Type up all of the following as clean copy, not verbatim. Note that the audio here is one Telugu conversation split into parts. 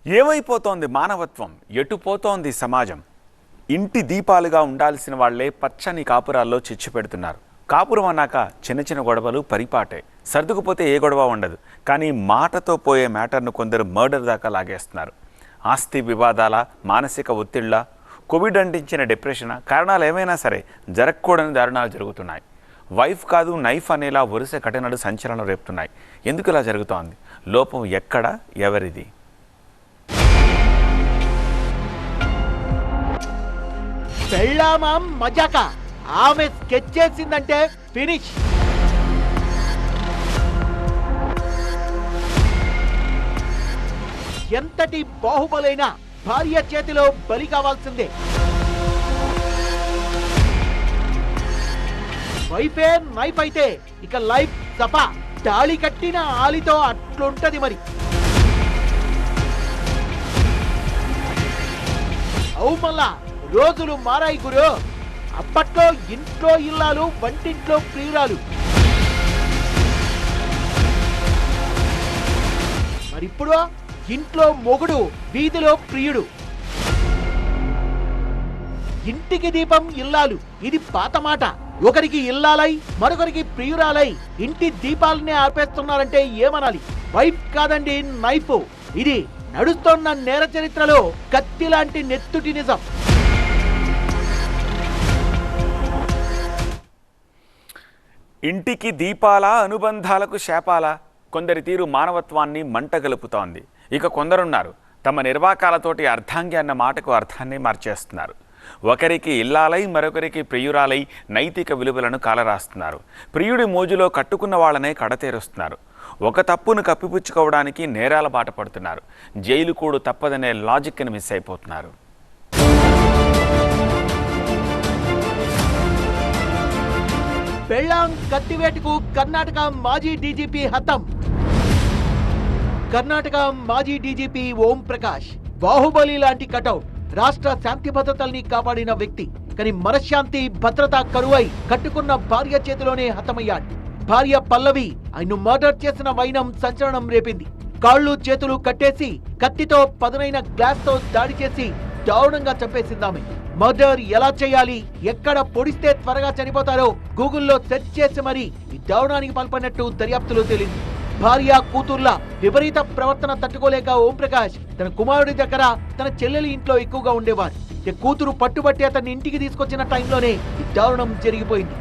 ఏమైపోతోంది మానవత్వం? ఎటుపోతోంది సమాజం? ఇంటి దీపాలుగా ఉండాల్సిన వాళ్లే పచ్చని కాపురాల్లో చిచ్చు పెడుతున్నారు. కాపురం అన్నాక చిన్న చిన్న గొడవలు పరిపాటే, సర్దుకుపోతే ఏ గొడవ ఉండదు. కానీ మాటతో పోయే మ్యాటర్ను కొందరు మర్డర్ దాకా లాగేస్తున్నారు. ఆస్తి వివాదాల, మానసిక ఒత్తిళ్ల, కోవిడ్ అంటించిన డిప్రెషన్, కారణాలు ఏమైనా సరే జరగకూడని దారుణాలు జరుగుతున్నాయి. వైఫ్ కాదు నైఫ్ అనేలా వరుస ఘటనలు సంచలనం రేపుతున్నాయి. ఎందుకు ఇలా జరుగుతోంది? లోపం ఎక్కడ, ఎవరిది? పెళ్ళామా మజాక, ఆమె స్కెచ్ చేసిందంటే ఫినిష్. ఎంతటి బాహుబలైనా భార్య చేతిలో బలి కావాల్సిందే. వైఫే నైఫ్ అయితే ఇక లైఫ్ సఫా. తాళి కట్టిన ఆలితో అట్లుంటది మరి. అవు మళ్ళా రోజులు మారాయి గురు. అప్పట్లో ఇంట్లో ఇల్లాలు, వంటింట్లో ప్రియురాలు. మరిప్పుడు ఇంట్లో మొగుడు, వీధిలో ప్రియుడు. ఇంటికి దీపం ఇల్లాలు, ఇది పాత మాట. ఒకరికి ఇల్లాలై మరొకరికి ప్రియురాలై ఇంటి దీపాలనే ఆర్పేస్తున్నారంటే ఏమనాలి? వైఫ్ కాదండి నైఫ్. ఇది నడుస్తున్న నేర చరిత్రలో కత్తి లాంటి నెత్తుటి నిజం. ఇంటికి దీపాల, అనుబంధాలకు శాపాల? కొందరి తీరు మానవత్వాన్ని మంటగలుపుతోంది. ఇక కొందరున్నారు తమ నిర్వాకాలతోటి అర్ధాంగి అన్న మాటకు అర్థాన్ని మార్చేస్తున్నారు. ఒకరికి ఇల్లాలై మరొకరికి ప్రియురాలై నైతిక విలువలను కాలరాస్తున్నారు. ప్రియుడి మోజులో కట్టుకున్న వాళ్ళనే కడతేరుస్తున్నారు. ఒక తప్పును కప్పిపుచ్చుకోవడానికి నేరాల బాట పడుతున్నారు. జైలు కూడు తప్పదనే లాజిక్ని మిస్ అయిపోతున్నారు. పెళ్ళాం కత్తివేటుకు కర్ణాటక మాజీ డీజీపీ హతం. కర్ణాటక మాజీ డీజీపీ ఓం ప్రకాష్ బాహుబలి లాంటి కటౌట్. రాష్ట్ర శాంతి భద్రతల్ని కాపాడిన వ్యక్తి. కానీ మనశ్శాంతి, భద్రత కరువై కట్టుకున్న భార్య చేతిలోనే హతమయ్యాడు. భార్య పల్లవి ఆయన్ను మర్డర్ చేసిన వైనం సంచలనం రేపింది. కాళ్ళు చేతులు కట్టేసి కత్తితో పదునైన గ్లాస్ తో దాడి చేసి దారుణంగా చంపేసిందామె. మర్డర్ ఎలా చేయాలి, ఎక్కడ పొడిస్తే త్వరగా చనిపోతారో గూగుల్లో సెర్చ్ చేసి మరీ ఈ దారుణానికి పాల్పడినట్టు దర్యాప్తులో తేలింది. భార్య కూతుర్ల విపరీత ప్రవర్తన తట్టుకోలేక ఓంప్రకాష్ తన కుమారుడి దగ్గర, తన చెల్లెలి ఇంట్లో ఎక్కువగా ఉండేవారు. కూతురు పట్టుబట్టి అతన్ని ఇంటికి తీసుకొచ్చిన టైంలోనే ఈ దారుణం జరిగిపోయింది.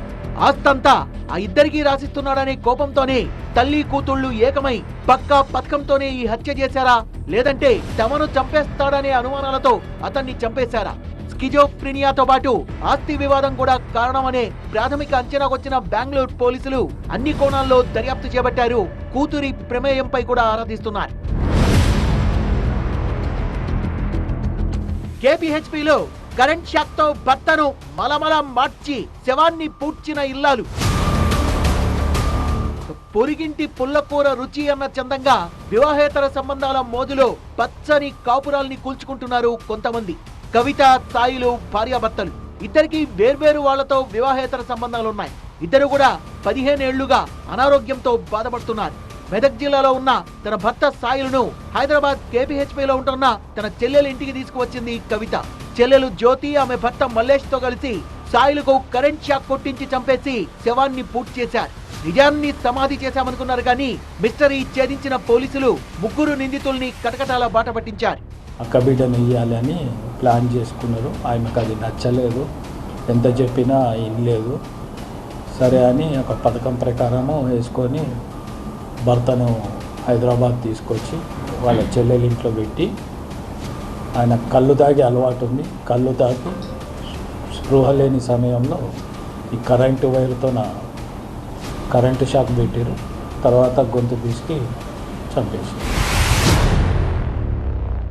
ఆస్తంతా ఆ ఇద్దరికీ రాసిస్తున్నాడనే కోపంతోనే తల్లి కూతుళ్లు ఏకమై పక్కా పథకంతోనే ఈ హత్య చేశారా, లేదంటే తమను చంపేస్తాడనే అనుమానాలతో అతన్ని చంపేశారా? స్కిజోఫ్రినియాతో పాటు ఆస్తి వివాదం కూడా కారణమనే ప్రాథమిక అంచనాకొచ్చిన బెంగళూరు పోలీసులు అన్ని కోణాల్లో దర్యాప్తు చేపట్టారు. కూతురి ప్రమేయంపై కూడా ఆరాధిస్తున్నారు. కేపీహెచ్పీలో కరెంట్ షాక్ తో భర్తను మలమల మార్చి శవాన్ని పూడ్చిన ఇల్లాలు. పొరిగింటి పుల్లకూర రుచి అన్న చందంగా వివాహేతర సంబంధాల మోజులో పచ్చని కాపురాల్ని కూల్చుకుంటున్నారు కొంతమంది. కవిత, సాయిలు భార్యాభర్తలు. ఇద్దరికి వేర్వేరు వాళ్లతో వివాహేతర సంబంధాలున్నాయి. ఇద్దరు కూడా 15 ఏళ్లుగా అనారోగ్యంతో బాధపడుతున్నారు. మెదక్ జిల్లాలో ఉన్న తన భర్త సాయిలను హైదరాబాద్ కేపీహెచ్పీలో ఉంటున్న తన చెల్లెలు ఇంటికి తీసుకువచ్చింది కవిత. చెల్లెలు జ్యోతి, ఆమె భర్త మల్లేష్ తో కలిసి సాయిలకు కరెంట్ షాక్ కొట్టించి చంపేసి శవాన్ని పూర్తి చేశారు. నిజాన్ని సమాధి చేశామనుకున్నారు కానీ మిస్టరీ ఛేదించిన పోలీసులు ముగ్గురు నిందితుల్ని కటకటాల బాట పట్టించారు. అక్క బిడ్డను ఇయ్యాలి అని ప్లాన్ చేసుకున్నారు. ఆయనకు అది నచ్చలేదు, ఎంత చెప్పినా ఇనలేదు. సరే అని ఒక పథకం ప్రకారము వేసుకొని భర్తను హైదరాబాద్ తీసుకొచ్చి వాళ్ళ చెల్లెలి ఇంట్లో పెట్టి, ఆయన కళ్ళు తాగి అలవాటు ఉంది, కళ్ళు తాగి స్పృహ లేని సమయంలో ఈ కరెంటు వైర్తో కరెంటు షాక్ పెట్టారు. తర్వాత గొంతు తీసుకు చంపేసి.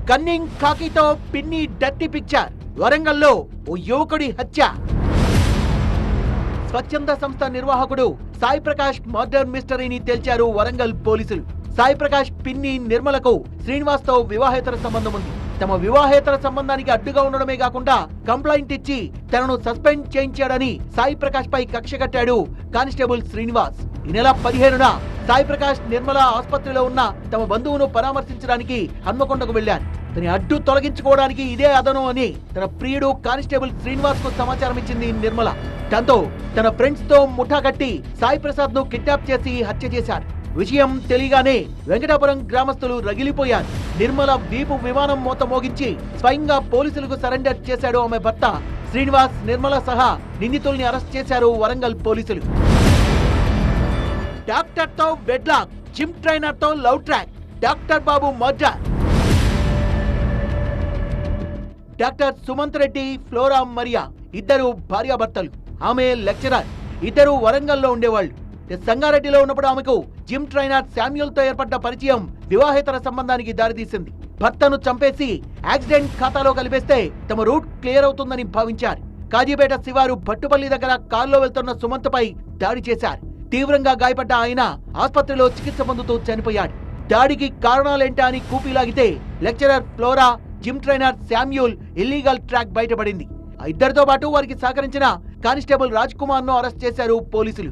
కన్నింగ్ కాకితో పిన్ని డర్టీ పిక్చర్. వరంగల్లో ఓ యువకుడి హత్య. స్వచ్ఛంద సంస్థ నిర్వాహకుడు సాయి ప్రకాష్ మర్డర్ మిస్టరీని తేల్చారు వరంగల్ పోలీసులు. సాయి ప్రకాష్ పిన్ని నిర్మలకు శ్రీనివాస్ తో వివాహేతర సంబంధం ఉంది. తమ వివాహేతర సంబంధానికి అడ్డుగా ఉండడమే కాకుండా కంప్లైంట్ ఇచ్చి తనను సస్పెండ్ చేయించాడని సాయి ప్రకాష్ పై కక్ష కట్టాడు కానిస్టేబుల్ శ్రీనివాస్. ఈ నెల 15న సాయి ప్రకాష్ నిర్మల ఆసుపత్రిలో ఉన్న తమ బంధువును పరామర్శించడానికి హన్మకొండకు వెళ్లారు. తన అడ్డు తొలగించుకోవడానికి ఇదే అదనం అని తన ప్రియుడు కానిస్టేబుల్ శ్రీనివాస్ కు సమాచారం ఇచ్చింది నిర్మల. దాంతో తన ఫ్రెండ్స్ తో ముఠా కట్టి సాయి ప్రసాద్ ను కిడ్నాప్ చేసి హత్య చేశారు. విషయం తెలియగానే వెంకటాపురం గ్రామస్తులు రగిలిపోయారు. నిర్మల వీపు విమానం మోత మోగించి స్వయంగా పోలీసులకు సరెండర్ చేశాడు ఆమె భర్త శ్రీనివాస్. నిర్మల సహా నిందితుల్ని అరెస్ట్ చేశారు వరంగల్ పోలీసులు. డాక్టర్ తో వెడ్లాక్, జిమ్ ట్రైనర్ తో లవ్ ట్రాక్, డాక్టర్ బాబు murder. Doctor Sumanth Reddy, Flora Maria ఇద్దరు భార్యాభర్తలు. ఆమె లెక్చరర్. ఇద్దరు వరంగల్లో ఉండేవాళ్లు. సంగారెడ్డిలో ఉన్నప్పుడు ఆమెకు జిమ్ ట్రైనర్ శామ్యూల్ తో ఏర్పడ్డ పరిచయం వివాహేతర సంబంధానికి దారితీసింది. భర్తను చంపేసి యాక్సిడెంట్ ఖాతాలో కలిపేస్తే తమ రూట్ క్లియర్ అవుతుందని భావించారు. కాజీపేట శివారు భట్టుపల్లి దగ్గర కారులో వెళ్తున్న సుమంత్ పై దాడి చేశారు. తీవ్రంగా గాయపడ్డ ఆయన ఆసుపత్రిలో చికిత్స పొందుతూ చనిపోయాడు. దాడికి కారణాలేంటా అని కూపీలాగితే lecturer Flora, gym trainer Samuel illegal track బయటపడింది. ఇద్దరితో పాటు వారికి సహకరించిన కానిస్టేబుల్ రాజ్ కుమార్ ను అరెస్ట్ చేశారు పోలీసులు.